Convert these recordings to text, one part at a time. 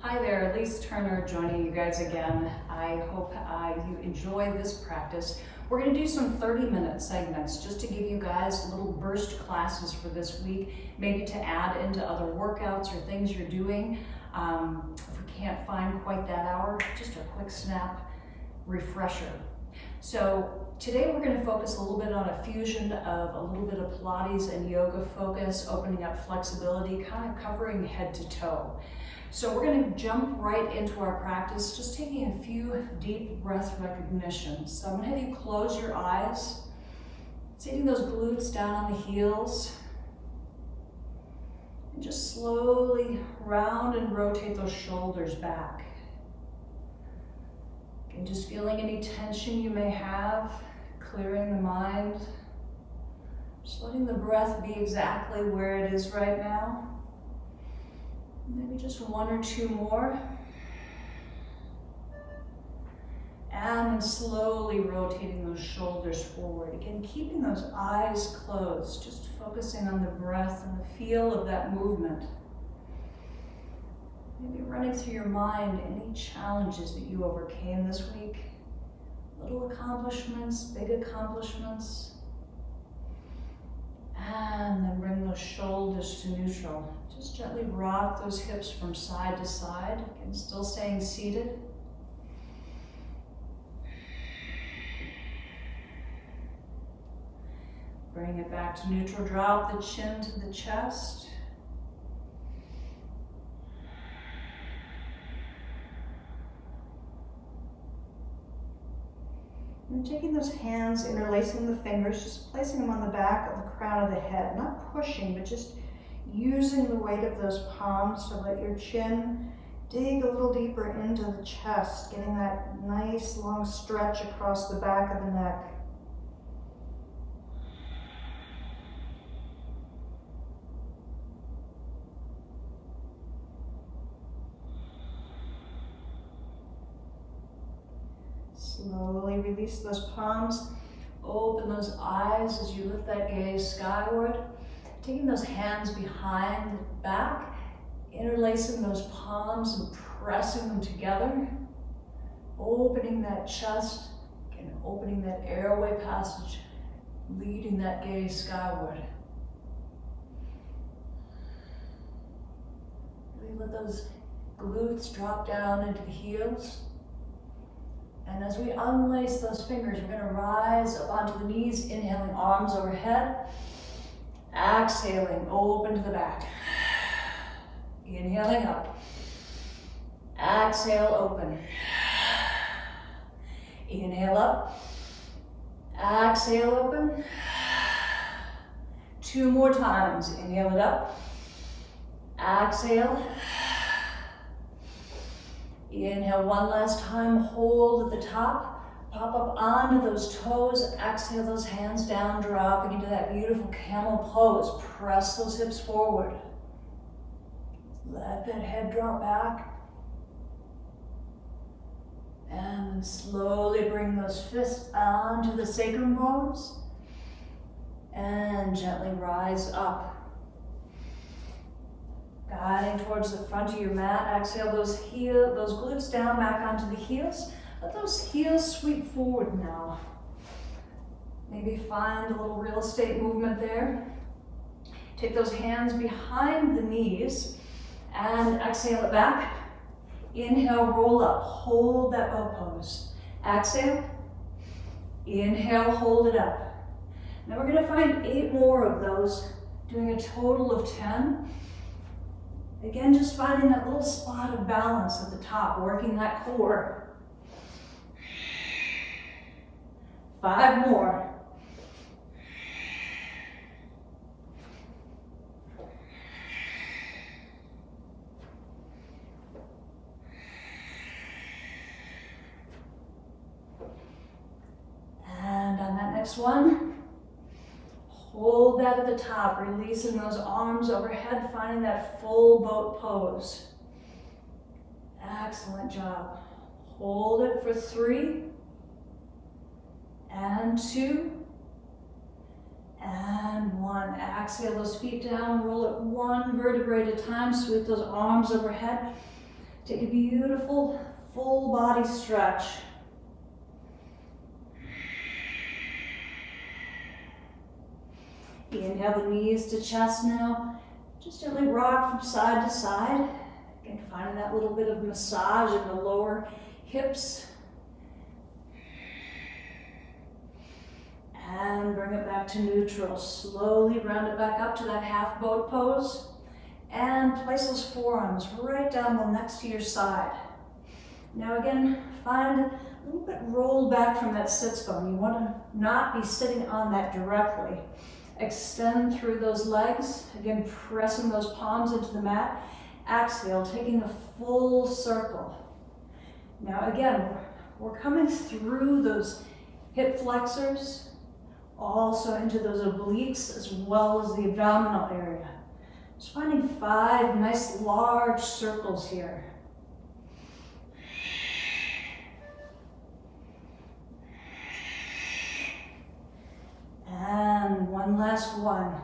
Hi there, Elise Turner joining you guys again. I hope you enjoy this practice. We're going to do some 30-minute segments just to give you guys little burst classes for this week, maybe to add into other workouts or things you're doing. If we can't find quite that hour, just a quick snap refresher. So today we're going to focus a little bit on a fusion of a little bit of Pilates and yoga focus, opening up flexibility, kind of covering head to toe. So we're going to jump right into our practice, just taking a few deep breath recognitions. So I'm going to have you close your eyes, taking those glutes down on the heels, and just slowly round and rotate those shoulders back. And just feeling any tension you may have, clearing the mind. Just letting the breath be exactly where it is right now. Maybe just one or two more. And then slowly rotating those shoulders forward. Again, keeping those eyes closed, just focusing on the breath and the feel of that movement. Maybe running through your mind any challenges that you overcame this week. Little accomplishments, big accomplishments. And then bring those shoulders to neutral. Just gently rock those hips from side to side. Again, still staying seated. Bring it back to neutral. Drop the chin to the chest. And taking those hands, interlacing the fingers, just placing them on the back of the crown of the head. Not pushing, but just using the weight of those palms to let your chin dig a little deeper into the chest, getting that nice long stretch across the back of the neck. Slowly release those palms. Open those eyes as you lift that gaze skyward. Taking those hands behind the back, interlacing those palms and pressing them together. Opening that chest and opening that airway passage, leading that gaze skyward. Really let those glutes drop down into the heels. And as we unlace those fingers, we're going to rise up onto the knees, inhaling arms overhead. Exhaling, open to the back. Inhaling up. Exhale, open. Inhale up. Exhale, open. Two more times. Inhale it up. Exhale. Inhale one last time. Hold at the top. Pop up onto those toes, exhale those hands down, dropping into that beautiful camel pose. Press those hips forward. Let that head drop back. And then slowly bring those fists onto the sacrum bones. And gently rise up. Guiding towards the front of your mat. Exhale those glutes down, back onto the heels. Let those heels sweep forward now. Maybe find a little real estate movement there. Take those hands behind the knees and exhale it back. Inhale, roll up, hold that bow pose. Exhale, inhale, hold it up. Now we're gonna find 8 more of those, doing a total of 10. Again, just finding that little spot of balance at the top, working that core. 5 more. And on that next one, hold that at the top, releasing those arms overhead, finding that full boat pose. Excellent job. Hold it for 3. And 2, and 1. Exhale those feet down, roll it 1 vertebrae at a time, sweep those arms overhead. Take a beautiful full body stretch. Inhale the knees to chest now. Just gently rock from side to side. Again, finding that little bit of massage in the lower hips. And bring it back to neutral. Slowly round it back up to that half boat pose. And place those forearms right down the next to your side. Now again, find a little bit rolled back from that sits bone. You want to not be sitting on that directly. Extend through those legs. Again, pressing those palms into the mat. Exhale, taking a full circle. Now again, we're coming through those hip flexors, also into those obliques as well as the abdominal area. Just finding 5 nice large circles here. And one last one.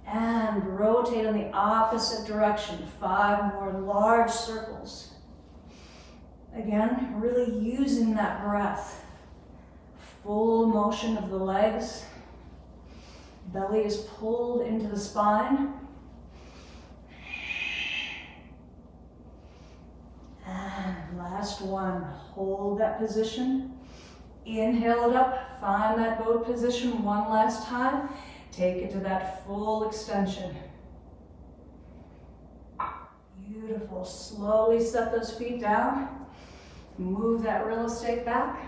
And rotate in the opposite direction. 5 more large circles. Again, really using that breath. Full motion of the legs. Belly is pulled into the spine. And last one. Hold that position. Inhale it up. Find that boat position one last time. Take it to that full extension. Beautiful. Slowly set those feet down. Move that real estate back.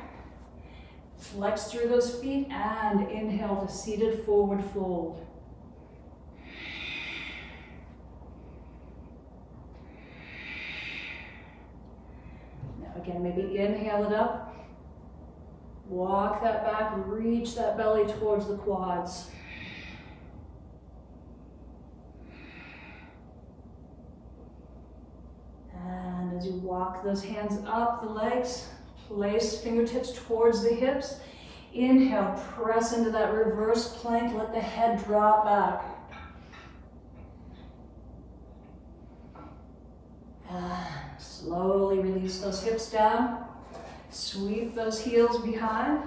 Flex through those feet and inhale to seated forward fold. Now again, maybe inhale it up. Walk that back, reach that belly towards the quads. And as you walk those hands up the legs, place fingertips towards the hips. Inhale, press into that reverse plank, let the head drop back. And slowly release those hips down. Sweep those heels behind.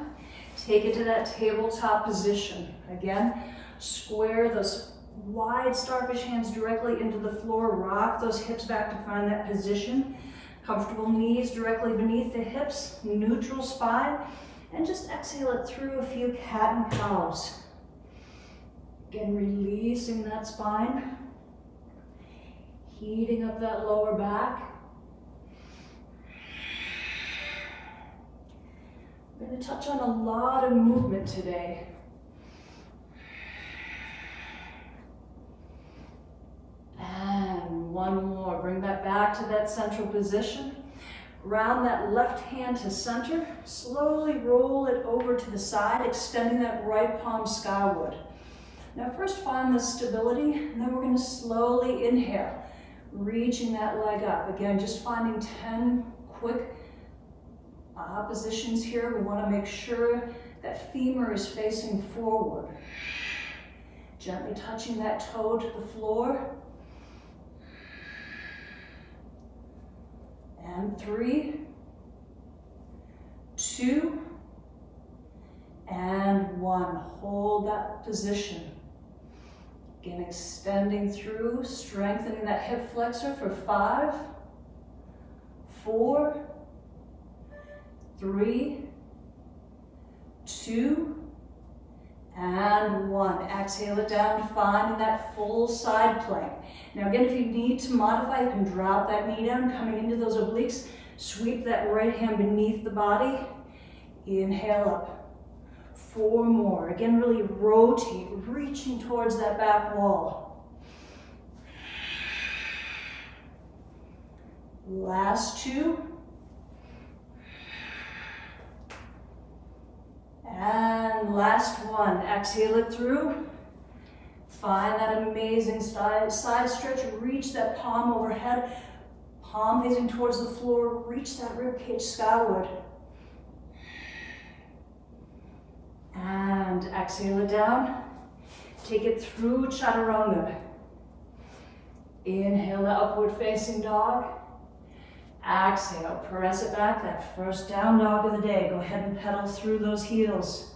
Take it to that tabletop position. Again, square those wide starfish hands directly into the floor. Rock those hips back to find that position. Comfortable knees directly beneath the hips. Neutral spine. And just exhale it through a few cat and cows. Again, releasing that spine. Heating up that lower back. We're going to touch on a lot of movement today. And one more. Bring that back to that central position. Round that left hand to center. Slowly roll it over to the side, extending that right palm skyward. Now first find the stability, and then we're going to slowly inhale, reaching that leg up. Again, just finding 10 quick positions here. We want to make sure that femur is facing forward. Gently touching that toe to the floor. And 3, 2, and 1. Hold that position. Again, extending through, strengthening that hip flexor for 5, 4, 3, 2, and 1. Exhale it down, finding that full side plank. Now again, if you need to modify, you can drop that knee down, coming into those obliques. Sweep that right hand beneath the body. Inhale up. 4 more. Again, really rotate, reaching towards that back wall. Last 2. And last 1. Exhale it through. Find that amazing side stretch. Reach that palm overhead. Palm facing towards the floor. Reach that ribcage skyward. And exhale it down. Take it through chaturanga. Inhale the upward facing dog. Exhale, press it back. That first down dog of the day. Go ahead and pedal through those heels.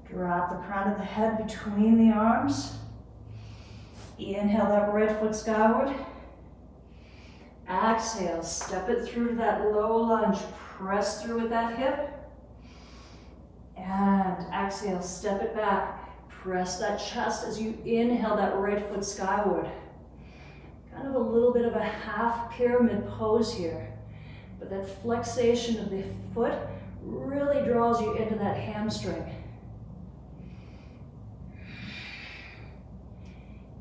Drop the crown of the head between the arms. Inhale that right foot skyward. Exhale, step it through to that low lunge. Press through with that hip. And exhale, step it back. Press that chest as you inhale that right foot skyward. Kind of a little bit of a half pyramid pose here. But that flexation of the foot really draws you into that hamstring.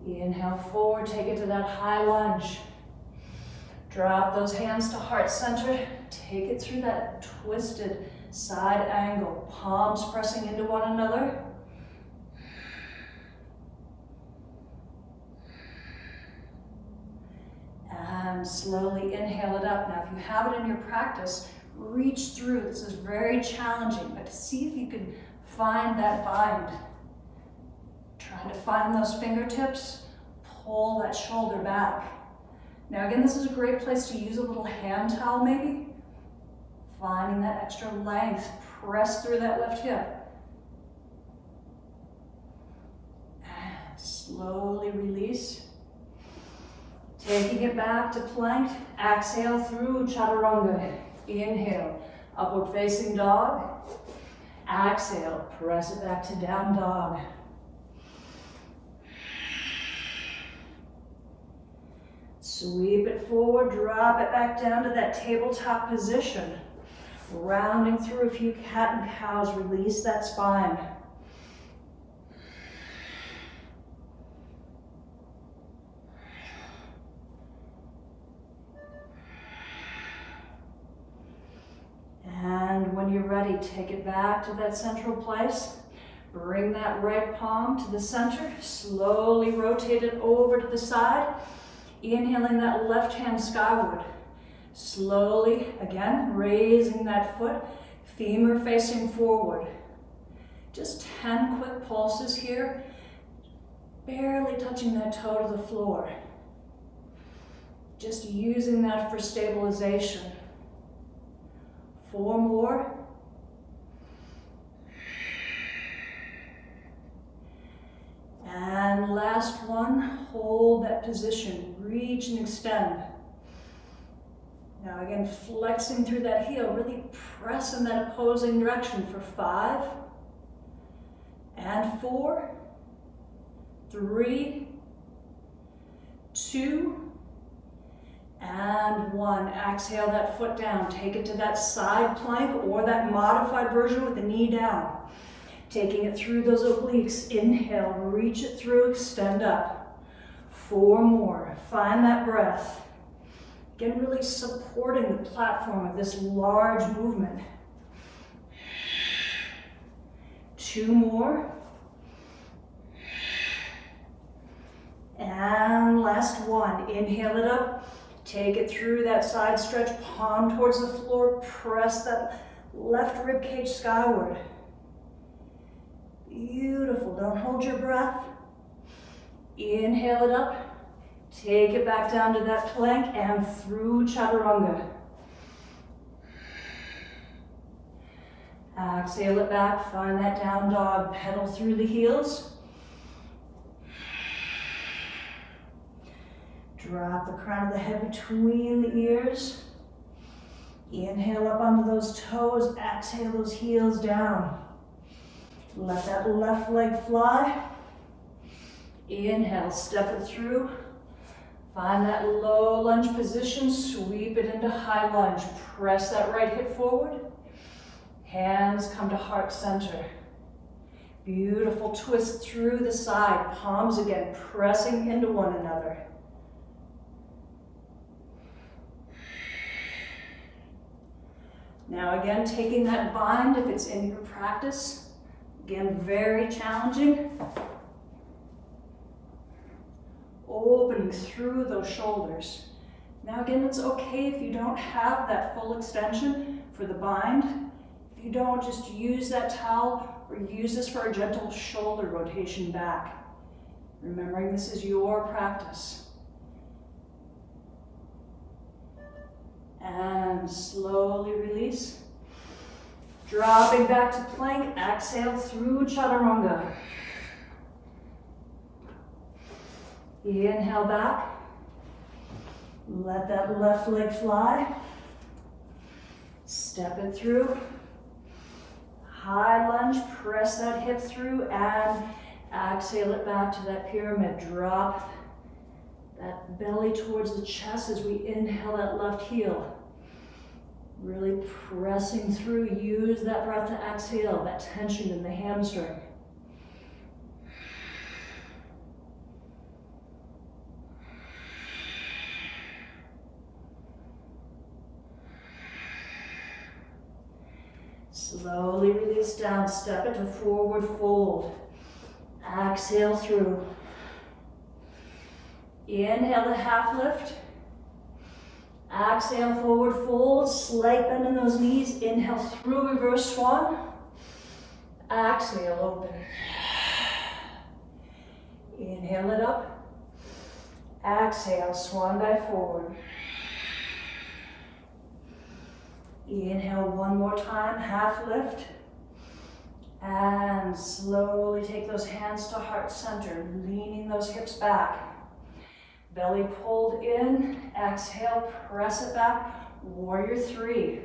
Inhale forward, take it to that high lunge. Drop those hands to heart center. Take it through that twisted side angle. Palms pressing into one another. And slowly inhale it up. Now, if you have it in your practice, reach through. This is very challenging, but see if you can find that bind. Trying to find those fingertips, pull that shoulder back. Now again, this is a great place to use a little hand towel maybe. Finding that extra length, press through that left hip. And slowly release. Taking it back to plank, exhale through chaturanga. Inhale, upward facing dog. Exhale, press it back to down dog. Sweep it forward, drop it back down to that tabletop position. Rounding through a few cat and cows, release that spine. And when you're ready, take it back to that central place. Bring that right palm to the center. Slowly rotate it over to the side. Inhaling that left hand skyward. Slowly, again, raising that foot, femur facing forward. Just 10 quick pulses here. Barely touching that toe to the floor. Just using that for stabilization. 4 more. And last one, hold that position, reach and extend. Now again, flexing through that heel, really press in that opposing direction for 5, and 4, 3, 2, and 1. Exhale that foot down, take it to that side plank or that modified version with the knee down. Taking it through those obliques. Inhale, reach it through, extend up. 4 more. Find that breath. Again, really supporting the platform of this large movement. 2 more. And last one. Inhale it up. Take it through that side stretch, palm towards the floor. Press that left rib cage skyward. Beautiful. Don't hold your breath. Inhale it up. Take it back down to that plank and through chaturanga. Exhale it back. Find that down dog. Pedal through the heels. Drop the crown of the head between the ears. Inhale up onto those toes. Exhale those heels down. Let that left leg fly. Inhale, step it through. Find that low lunge position, sweep it into high lunge. Press that right hip forward. Hands come to heart center. Beautiful twist through the side. Palms again pressing into one another. Now again, taking that bind if it's in your practice. Again, very challenging. Opening through those shoulders. Now again, it's okay if you don't have that full extension for the bind. If you don't, just use that towel or use this for a gentle shoulder rotation back. Remembering this is your practice. and slowly release. Dropping back to plank, exhale through chaturanga. Inhale back. Let that left leg fly. Step it through. High lunge, press that hip through and exhale it back to that pyramid. Drop that belly towards the chest as we inhale that left heel. Really pressing through, use that breath to exhale, that tension in the hamstring. Slowly release down, step it to forward fold. Exhale through. Inhale the half lift. Exhale, forward fold, slight bend in those knees. Inhale through reverse swan. Exhale, open. Inhale it up. Exhale, swan dive forward. Inhale one more time, half lift. And slowly take those hands to heart center, leaning those hips back. Belly pulled in, exhale, press it back, warrior three.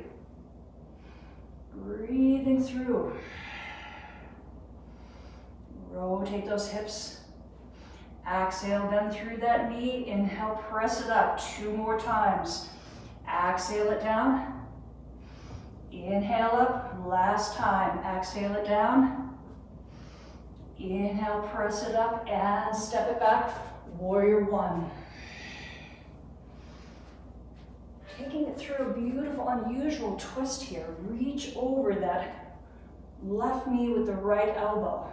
Breathing through. Rotate those hips. Exhale, bend through that knee, inhale, press it up, 2 more times. Exhale it down. Inhale up, last time. Exhale it down. Inhale, press it up and step it back. Warrior one. Taking it through a beautiful, unusual twist here. Reach over that left knee with the right elbow.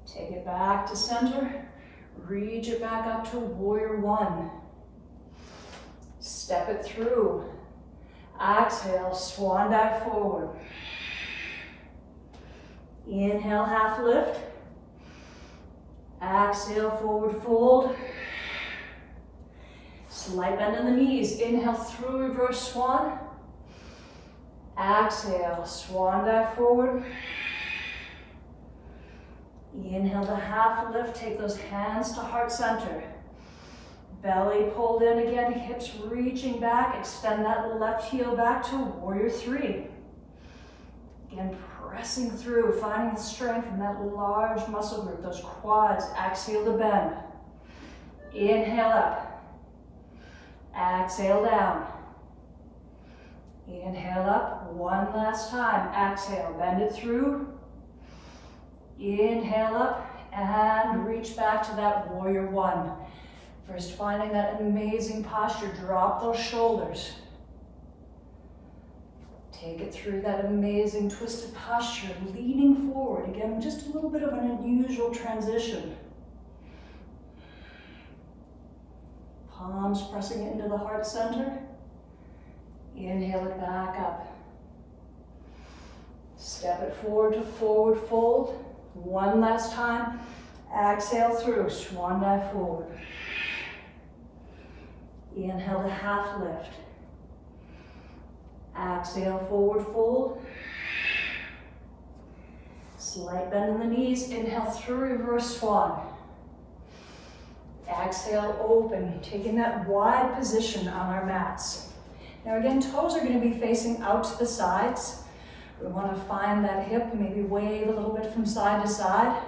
Take it back to center. Reach it back up to warrior one. Step it through. Exhale, swan dive forward. Inhale, half lift. Exhale, forward fold. Slight bend in the knees. Inhale through reverse swan. Exhale, swan dive forward. Inhale the half lift. Take those hands to heart center. Belly pulled in again, hips reaching back. Extend that left heel back to warrior three. Again, pressing through, finding the strength in that large muscle group, those quads. Exhale to bend. Inhale up. Exhale down. Inhale up, one last time. Exhale, bend it through. Inhale up and reach back to that warrior one. First, finding that amazing posture, drop those shoulders. Take it through that amazing twisted posture, leaning forward. Again, just a little bit of an unusual transition. Palms pressing into the heart center. Inhale it back up. Step it forward to forward fold. One last time. Exhale through, swan dive forward. Inhale the half lift. Exhale, forward fold. Slight bend in the knees. Inhale through reverse swan. Exhale, open, taking that wide position on our mats. Now again, toes are going to be facing out to the sides. We want to find that hip, maybe wave a little bit from side to side.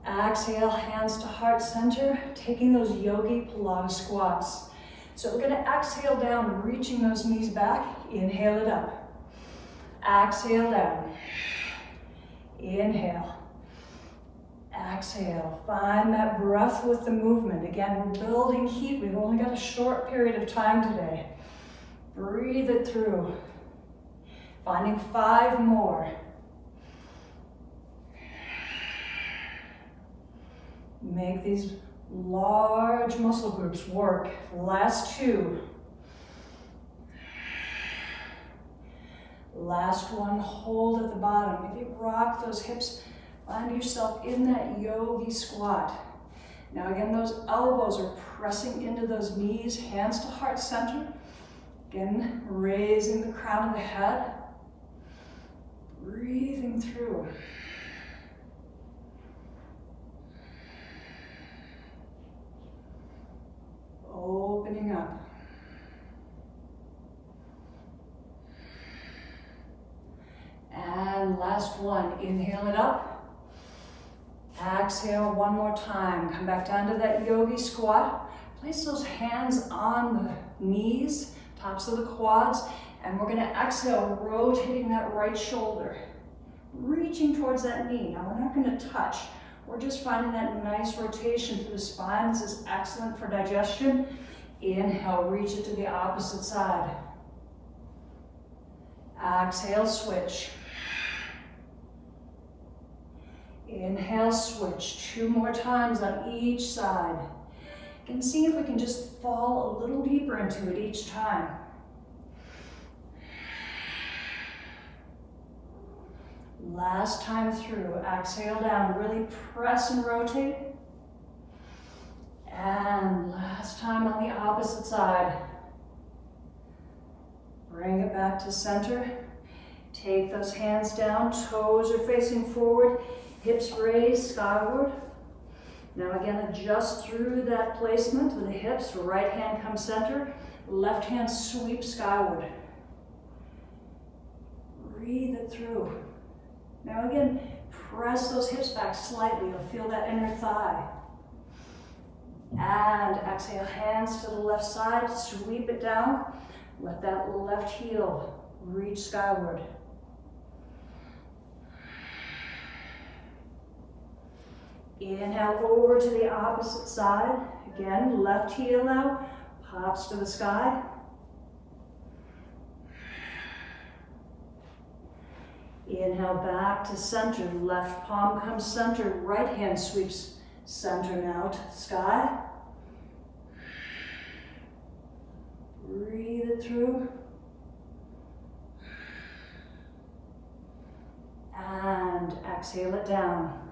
Exhale, hands to heart center, taking those Yoga-Pilates squats. So we're going to exhale down, reaching those knees back. Inhale it up. Exhale down. Inhale. Exhale. Find that breath with the movement. Again, we're building heat. We've only got a short period of time today. Breathe it through. Finding 5 more. Make these large muscle groups work. Last 2. Last one, hold at the bottom. Maybe rock those hips. Find yourself in that yogi squat. Now again, those elbows are pressing into those knees, hands to heart center. Again, raising the crown of the head. Breathing through. Opening up. And last one, inhale it up. Exhale one more time. Come back down to that yogi squat. Place those hands on the knees, tops of the quads, and we're gonna exhale, rotating that right shoulder, reaching towards that knee. Now we're not gonna touch. We're just finding that nice rotation through the spine. This is excellent for digestion. Inhale, reach it to the opposite side. Exhale, switch. Inhale, switch. 2 more times on each side. And see if we can just fall a little deeper into it each time. Last time through, exhale down, really press and rotate. And last time on the opposite side. Bring it back to center. Take those hands down, toes are facing forward, hips raised skyward. Now again, adjust through that placement with the hips. Right hand comes center, left hand sweeps skyward. Breathe it through. Now again, press those hips back slightly. You'll feel that inner thigh. And exhale, hands to the left side, sweep it down. Let that left heel reach skyward. Inhale over to the opposite side. Again, left heel now, pops to the sky. Inhale back to center, left palm comes center, right hand sweeps center now to the sky. Breathe it through. And exhale it down.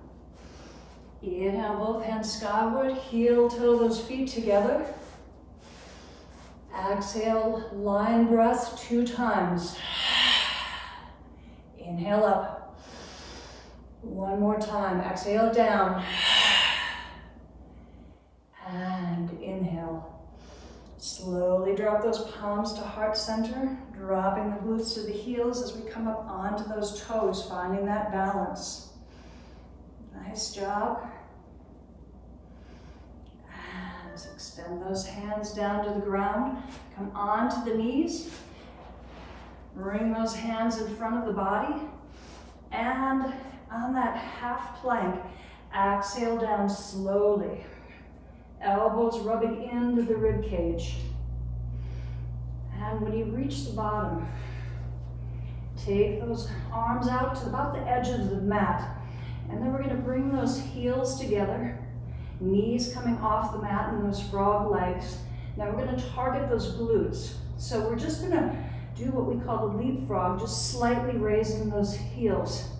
Inhale, both hands skyward, heel toe those feet together. Exhale, lion breath 2 times. Inhale up. 1 more time, exhale down. And inhale. Slowly drop those palms to heart center, dropping the glutes to the heels as we come up onto those toes, finding that balance. Nice job. And extend those hands down to the ground. Come onto the knees. Bring those hands in front of the body. And on that half plank, exhale down slowly. Elbows rubbing into the rib cage. And when you reach the bottom, take those arms out to about the edge of the mat. And then we're going to bring those heels together, knees coming off the mat and those frog legs. Now we're going to target those glutes. So we're just going to do what we call the leapfrog, just slightly raising those heels,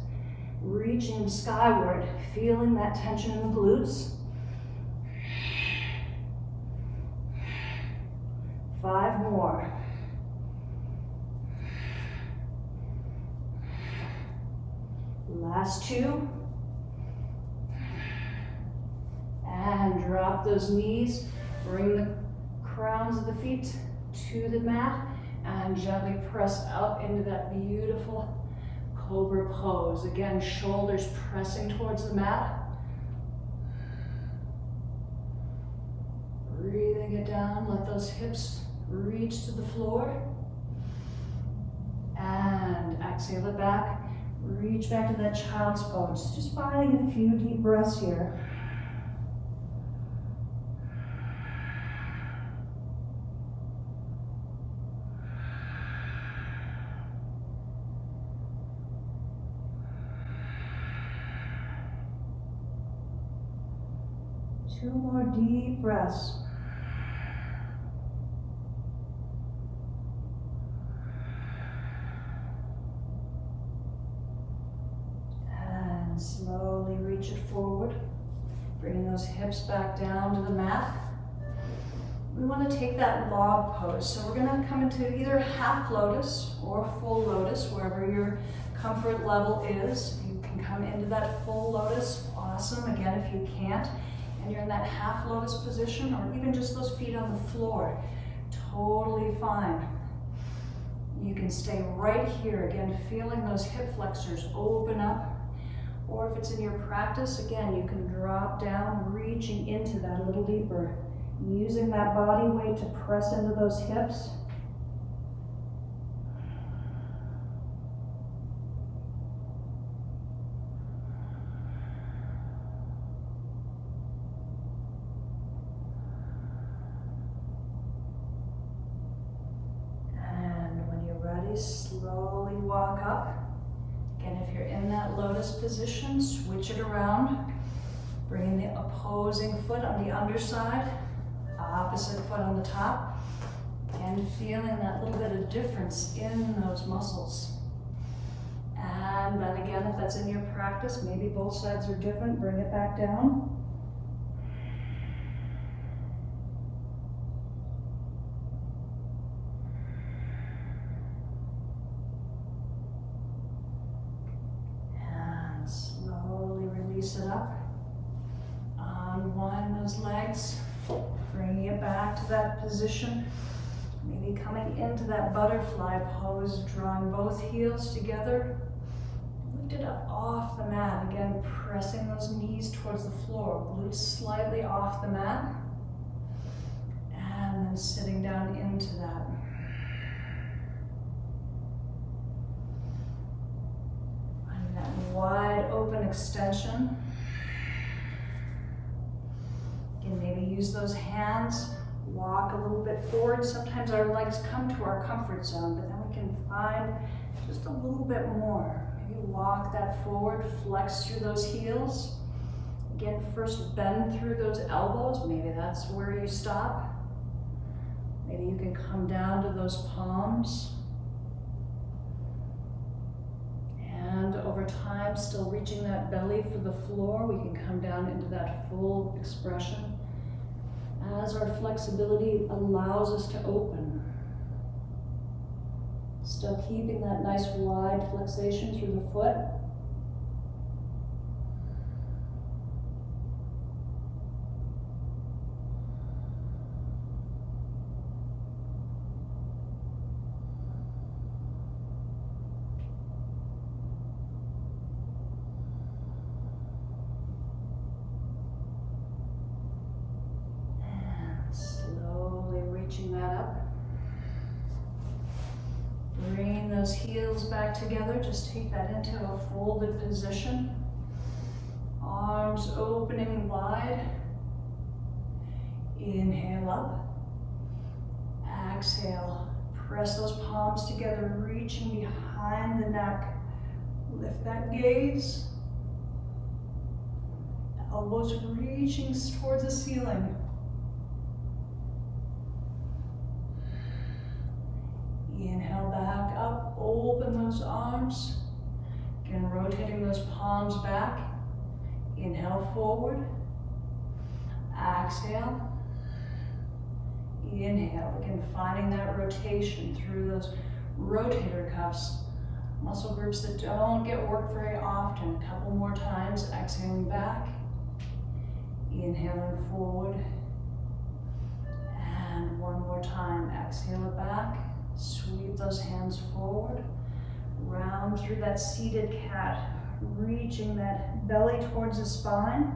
reaching skyward, feeling that tension in the glutes. 5 more. Last 2. And drop those knees. Bring the crowns of the feet to the mat and gently press up into that beautiful cobra pose. Again, shoulders pressing towards the mat. Breathing it down, let those hips reach to the floor. And exhale it back. Reach back to that child's pose. Just finding a few deep breaths here. Two more deep breaths. And slowly reach it forward. Bringing those hips back down to the mat. We want to take that log pose. So we're going to come into either half lotus or full lotus, wherever your comfort level is. If you can come into that full lotus, awesome. Again, if you can't, and you're in that half lotus position, or even just those feet on the floor, totally fine. You can stay right here, again, feeling those hip flexors open up. Or if it's in your practice, again, you can drop down, reaching into that a little deeper, using that body weight to press into those hips. And when you're ready, slowly walk up. Again, if you're in that lotus position, switch it around. Bringing the opposing foot on the underside, opposite foot on the top, and feeling that little bit of difference in those muscles. And then again, if that's in your practice, maybe both sides are different, bring it back down. And slowly release it up. Unwind those legs. Bringing it back to that position, maybe coming into that butterfly pose, drawing both heels together. Lift it up off the mat, again pressing those knees towards the floor, glutes slightly off the mat, and then sitting down into that. Finding that wide open extension. And maybe use those hands, walk a little bit forward. Sometimes our legs come to our comfort zone, but then we can find just a little bit more. Maybe walk that forward, flex through those heels. Again, first bend through those elbows. Maybe that's where you stop. Maybe you can come down to those palms. And over time, still reaching that belly for the floor, we can come down into that full expression as our flexibility allows us to open. Still keeping that nice wide flexation through the foot. Reaching that up. Bringing those heels back together. Just take that into a folded position. Arms opening wide. Inhale up. Exhale. Press those palms together, reaching behind the neck. Lift that gaze. Elbows reaching towards the ceiling. Inhale back up, open those arms. Again, rotating those palms back. Inhale forward. Exhale. Inhale, again, finding that rotation through those rotator cuffs. Muscle groups that don't get worked very often. A couple more times, exhaling back. Inhaling forward. And one more time, exhale it back. Sweep those hands forward, round through that seated cat, reaching that belly towards the spine.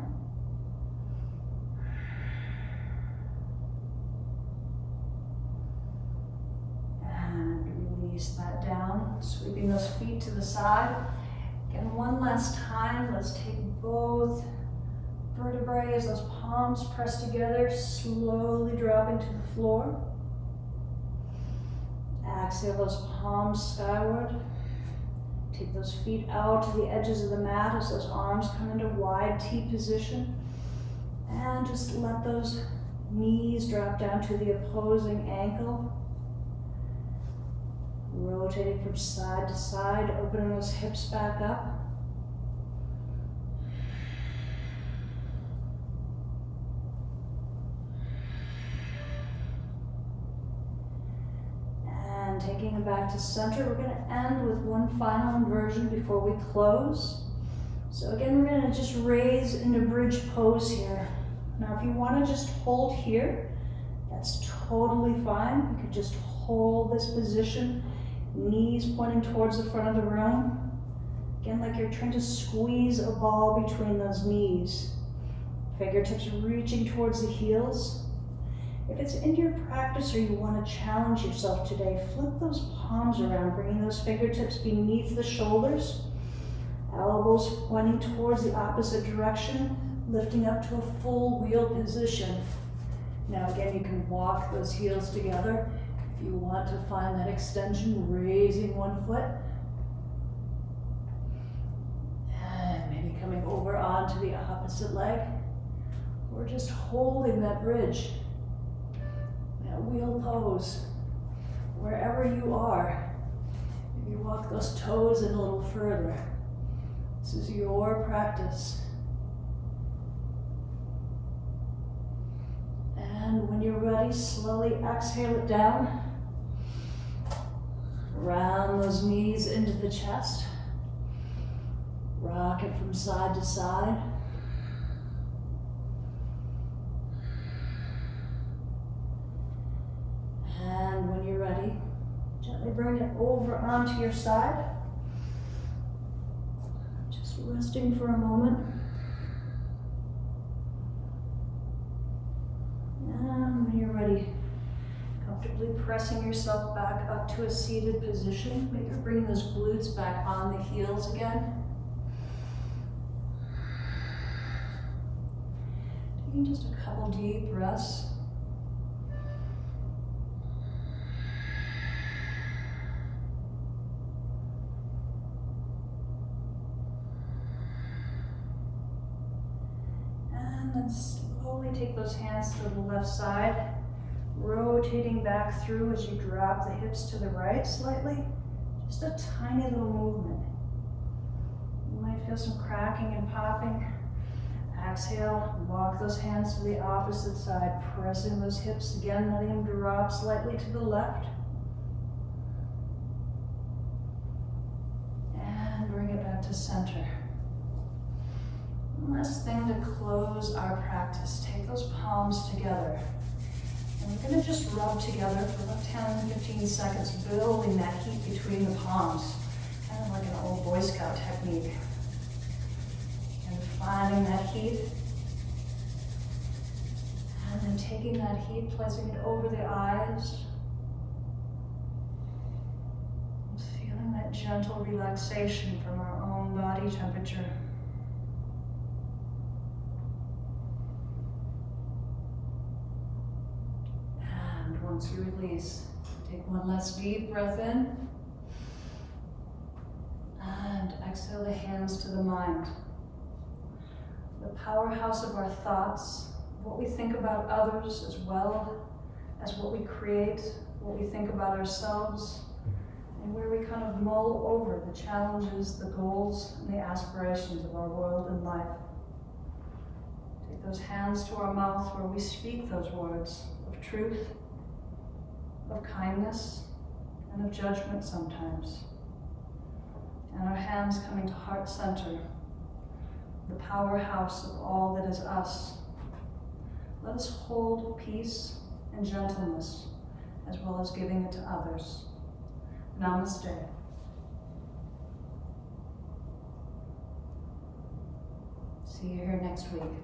And release that down, sweeping those feet to the side. Again, one last time, let's take both vertebrae as those palms press together, slowly dropping to the floor. Exhale those palms skyward. Take those feet out to the edges of the mat as those arms come into wide T position. And just let those knees drop down to the opposing ankle. Rotating from side to side, opening those hips back up. taking it back to center. We're going to end with one final inversion before we close. So again, we're going to just raise into bridge pose here. Now, if you want to just hold here, that's totally fine. You could just hold this position, knees pointing towards the front of the room. Again, like you're trying to squeeze a ball between those knees. Fingertips reaching towards the heels. If it's in your practice or you want to challenge yourself today, flip those palms around, bringing those fingertips beneath the shoulders. Elbows pointing towards the opposite direction, lifting up to a full wheel position. Now again, you can walk those heels together. If you want to find that extension, raising one foot. And maybe coming over onto the opposite leg. Or just holding that bridge, that wheel pose, wherever you are. Maybe walk those toes in a little further. This is your practice. And when you're ready, slowly exhale it down. Round those knees into the chest. Rock it from side to side. And when you're ready, gently bring it over onto your side. Just resting for a moment. And when you're ready, comfortably pressing yourself back up to a seated position. Maybe you're bringing those glutes back on the heels again. Taking just a couple deep breaths. And then slowly take those hands to the left side, rotating back through as you drop the hips to the right slightly. Just a tiny little movement. You might feel some cracking and popping. Exhale, walk those hands to the opposite side, pressing those hips again, letting them drop slightly to the left. And bring it back to center. One last thing to close our practice. Take those palms together. And we're going to just rub together for about 10-15 seconds, building that heat between the palms, kind of like an old Boy Scout technique. And finding that heat. And then taking that heat, placing it over the eyes. And feeling that gentle relaxation from our own body temperature. And once you release, take one last deep breath in. And exhale the hands to the mind. The powerhouse of our thoughts, what we think about others as well as what we create, what we think about ourselves, and where we kind of mull over the challenges, the goals, and the aspirations of our world and life. Take those hands to our mouth where we speak those words of truth, of kindness, and of judgment sometimes. And our hands coming to heart center, the powerhouse of all that is us. Let us hold peace and gentleness, as well as giving it to others. Namaste. See you here next week.